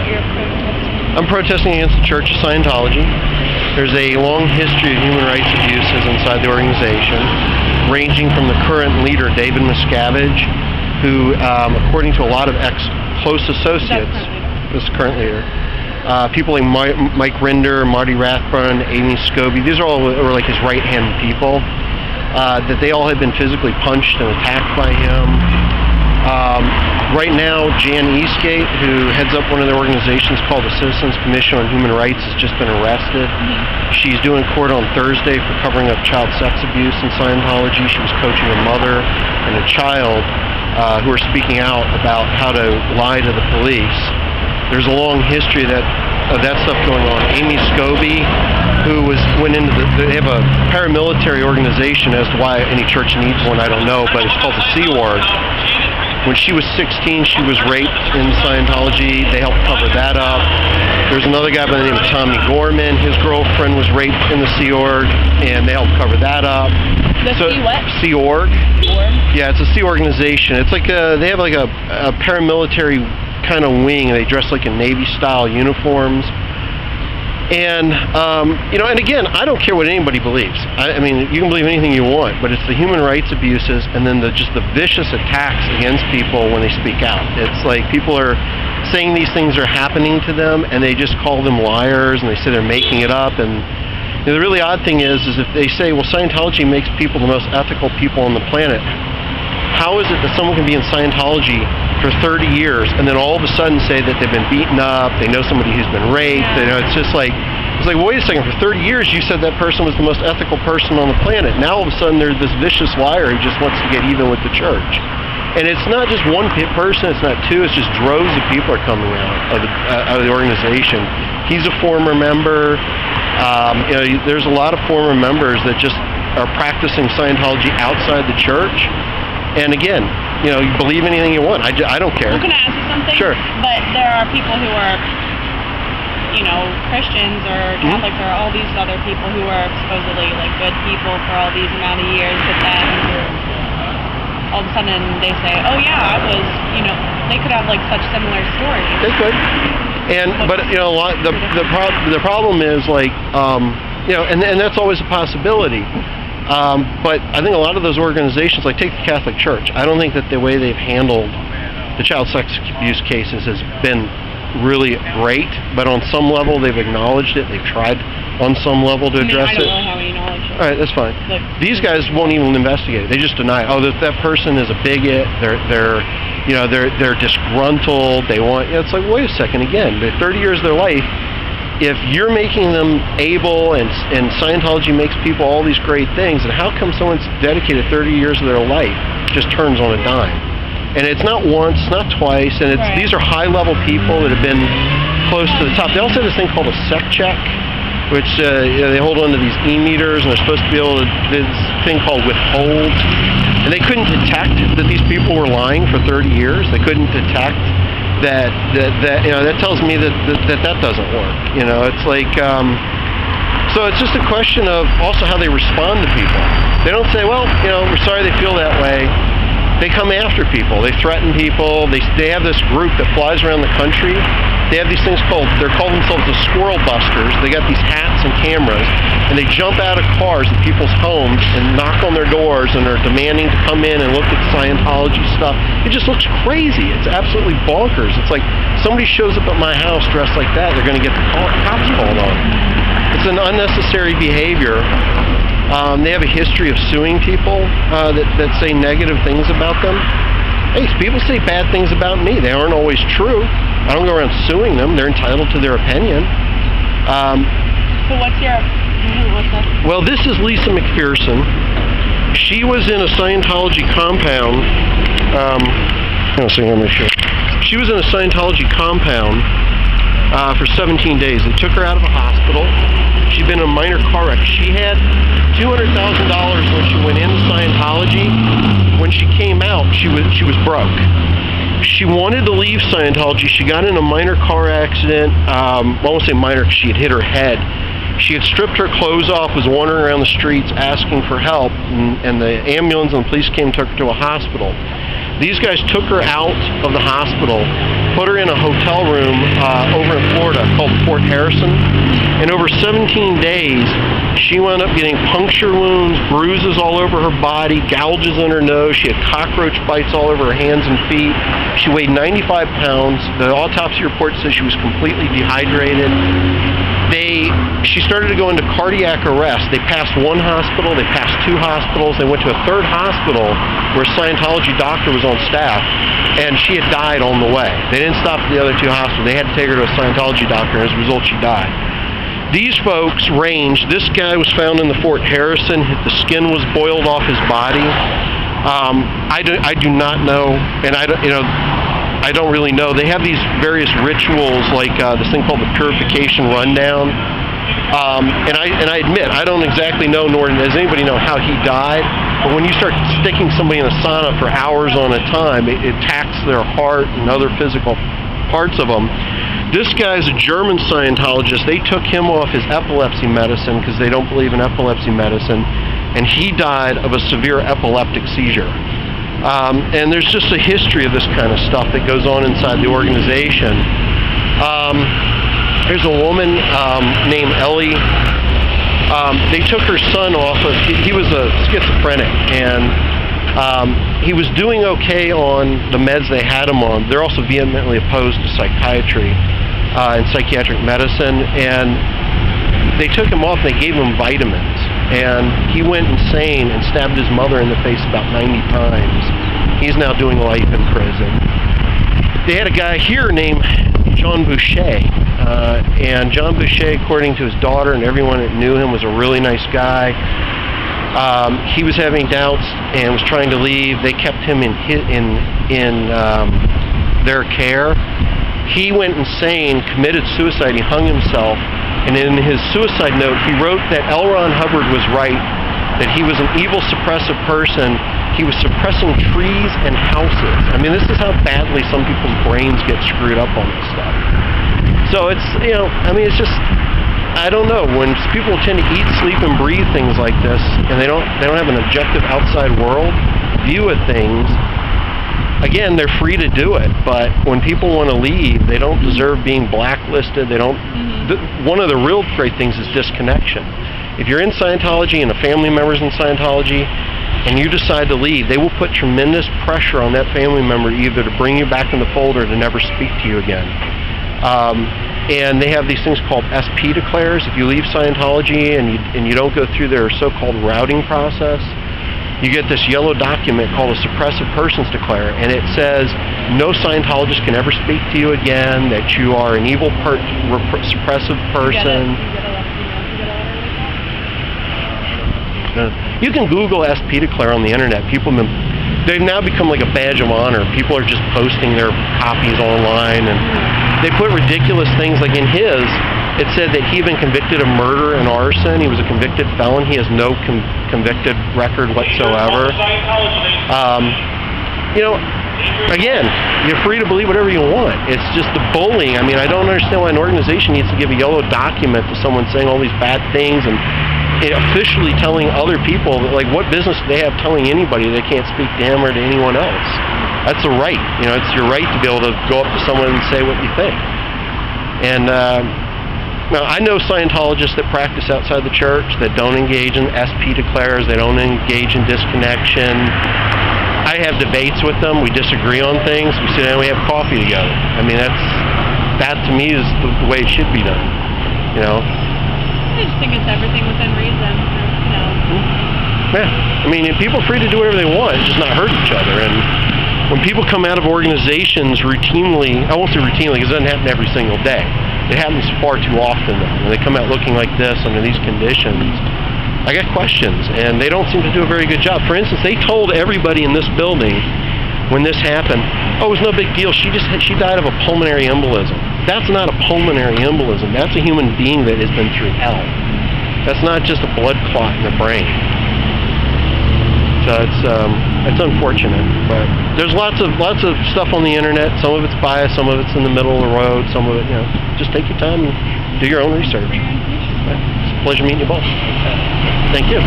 what you're protesting? I'm protesting against the Church of Scientology. There's a long history of human rights abuses inside the organization, ranging from the current leader, David Miscavige, who, according to a lot of close associates, this current leader, people like Mike Rinder, Marty Rathbun, Amy Scobie, these are all were like his right-hand people, that they all had been physically punched and attacked by him. Right now, Jan Eastgate, who heads up one of their organizations called the Citizens Commission on Human Rights, has just been arrested. She's due in court on Thursday for covering up child sex abuse in Scientology. She was coaching a mother and a child who are speaking out about how to lie to the police. There's a long history of that stuff going on. Amy Scobie, who went into they have a paramilitary organization. As to why any church needs one, I don't know, but it's called the Sea Ward. When she was 16, she was raped in Scientology. They helped cover that up. There's another guy by the name of Tommy Gorman. His girlfriend was raped in the Sea Org, and they helped cover that up. The Sea what? Sea Org. Yeah, it's a sea organization. It's like they have like a paramilitary kind of wing. They dress like in Navy-style uniforms. And, and again, I don't care what anybody believes. I mean, you can believe anything you want, but it's the human rights abuses and then just the vicious attacks against people when they speak out. It's like people are saying these things are happening to them, and they just call them liars, and they say they're making it up. And the really odd thing is if they say, well, Scientology makes people the most ethical people on the planet, how is it that someone can be in Scientology for 30 years and then all of a sudden say that they've been beaten up, they know somebody who's been raped, it's just like, well, wait a second, for 30 years you said that person was the most ethical person on the planet. Now all of a sudden there's this vicious liar who just wants to get even with the church. And it's not just one person, it's not two, it's just droves of people are coming out of the organization. He's a former member. There's a lot of former members that just are practicing Scientology outside the church. And again, you believe anything you want. I don't care. I'm going to ask you something. Sure. But there are people who are, Christians or Catholics or all these other people who are supposedly like good people for all these amount of years, but then all of a sudden they say, oh yeah, I was, they could have like such similar stories. They could. But the problem is like, and that's always a possibility. But I think a lot of those organizations, like take the Catholic Church, I don't think that the way they've handled the child sex abuse cases has been really great, but on some level they've acknowledged it, they've tried on some level to address it. I don't really have any knowledge. All right, that's fine. These guys won't even investigate it. They just deny it. Oh, that person is a bigot, they're disgruntled, they want, it's like, wait a second, again, the 30 years of their life, if you're making them able and Scientology makes people all these great things, and how come someone's dedicated 30 years of their life just turns on a dime? And it's not once, not twice, and these are high-level people that have been close to the top. They also have this thing called a sec check, which they hold onto these e-meters, and they're supposed to be able to do this thing called withhold. And they couldn't detect that these people were lying for 30 years. They couldn't detect that tells me that doesn't work. It's like, so it's just a question of also how they respond to people. They don't say, well, we're sorry they feel that way. They come after people. They threaten people. They have this group that flies around the country. They have these things they're called themselves the squirrel busters. They got these hats and cameras, and they jump out of cars at people's homes and knock on their doors, and they're demanding to come in and look at Scientology stuff. It just looks crazy. It's absolutely bonkers. It's like somebody shows up at my house dressed like that, they're going to get the cops called on. It's an unnecessary behavior. They have a history of suing people that say negative things about them. Hey, people say bad things about me. They aren't always true. I don't go around suing them. They're entitled to their opinion. So what's that? Well, this is Lisa McPherson. She was in a Scientology compound. She was in a Scientology compound for 17 days. They took her out of a hospital. She'd been in a minor car wreck. She had $200,000 when she went into Scientology. When she came out, she was broke. She wanted to leave Scientology. She got in a minor car accident. I won't say minor because she had hit her head. She had stripped her clothes off, was wandering around the streets asking for help, and the ambulance and the police came and took her to a hospital. These guys took her out of the hospital put her in a hotel room over in Florida called Fort Harrison, and over 17 days, she wound up getting puncture wounds, bruises all over her body, gouges in her nose. She had cockroach bites all over her hands and feet. She weighed 95 pounds. The autopsy report says she was completely dehydrated. She started to go into cardiac arrest. They passed one hospital, they passed two hospitals, they went to a third hospital where a Scientology doctor was on staff, and she had died on the way. They didn't stop at the other two hospitals. They had to take her to a Scientology doctor, and as a result, she died. These folks ranged. This guy was found in the Fort Harrison. The skin was boiled off his body. I do not know, and I don't really know. They have these various rituals, like this thing called the purification rundown. And I admit, I don't exactly know, nor does anybody know how he died. But when you start sticking somebody in a sauna for hours on a time, it attacks their heart and other physical parts of them. This guy's a German Scientologist. They took him off his epilepsy medicine because they don't believe in epilepsy medicine, and he died of a severe epileptic seizure. And there's just a history of this kind of stuff that goes on inside the organization. There's a woman named Ellie. They took her son off of, he was a schizophrenic, and he was doing okay on the meds they had him on. They're also vehemently opposed to psychiatry and psychiatric medicine, and they took him off and they gave him vitamins, and he went insane and stabbed his mother in the face about 90 times. He's now doing life in prison. They had a guy here named John Boucher, and John Boucher, according to his daughter and everyone that knew him, was a really nice guy. He was having doubts and was trying to leave. They kept him in their care. He went insane, committed suicide. He hung himself, and in his suicide note, he wrote that L. Ron Hubbard was right, that he was an evil, suppressive person. He was suppressing trees and houses. I mean, this is how badly some people's brains get screwed up on this stuff. So it's, I mean, it's just, I don't know. When people tend to eat, sleep, and breathe things like this, and they don't have an objective outside world view of things, again, they're free to do it. But when people want to leave, they don't deserve being blacklisted. They don't. One of the real great things is disconnection. If you're in Scientology and a family member's in Scientology, and you decide to leave, they will put tremendous pressure on that family member either to bring you back in the fold or to never speak to you again. And they have these things called SP declares. If you leave Scientology and you don't go through their so-called routing process, you get this yellow document called a suppressive persons declare, and it says no Scientologist can ever speak to you again, that you are an evil, suppressive person. You can Google SP declare on the internet. They've now become like a badge of honor. People are just posting their copies online, and they put ridiculous things. Like in his, it said that he had been convicted of murder and arson. He was a convicted felon. He has no convicted record whatsoever. Again, you're free to believe whatever you want. It's just the bullying. I mean, I don't understand why an organization needs to give a yellow document to someone saying all these bad things and officially telling other people, like, what business do they have telling anybody they can't speak to him or to anyone else? That's a right. It's your right to be able to go up to someone and say what you think. And now, I know Scientologists that practice outside the church that don't engage in SP declares, they don't engage in disconnection. I have debates with them. We disagree on things. We sit down and we have coffee together. I mean, that to me is the way it should be done. I just think it's everything within reason. Yeah. I mean, people are free to do whatever they want, just not hurt each other. And when people come out of organizations routinely, I won't say routinely because it doesn't happen every single day. It happens far too often. When they come out looking like this under these conditions, I get questions, and they don't seem to do a very good job. For instance, they told everybody in this building when this happened, oh, it was no big deal. She died of a pulmonary embolism. That's not a pulmonary embolism. That's a human being that has been through hell. That's not just a blood clot in the brain. So it's unfortunate, but there's lots of stuff on the internet. Some of it's biased, some of it's in the middle of the road, some of it, just take your time and do your own research. It's a pleasure meeting you both. Thank you.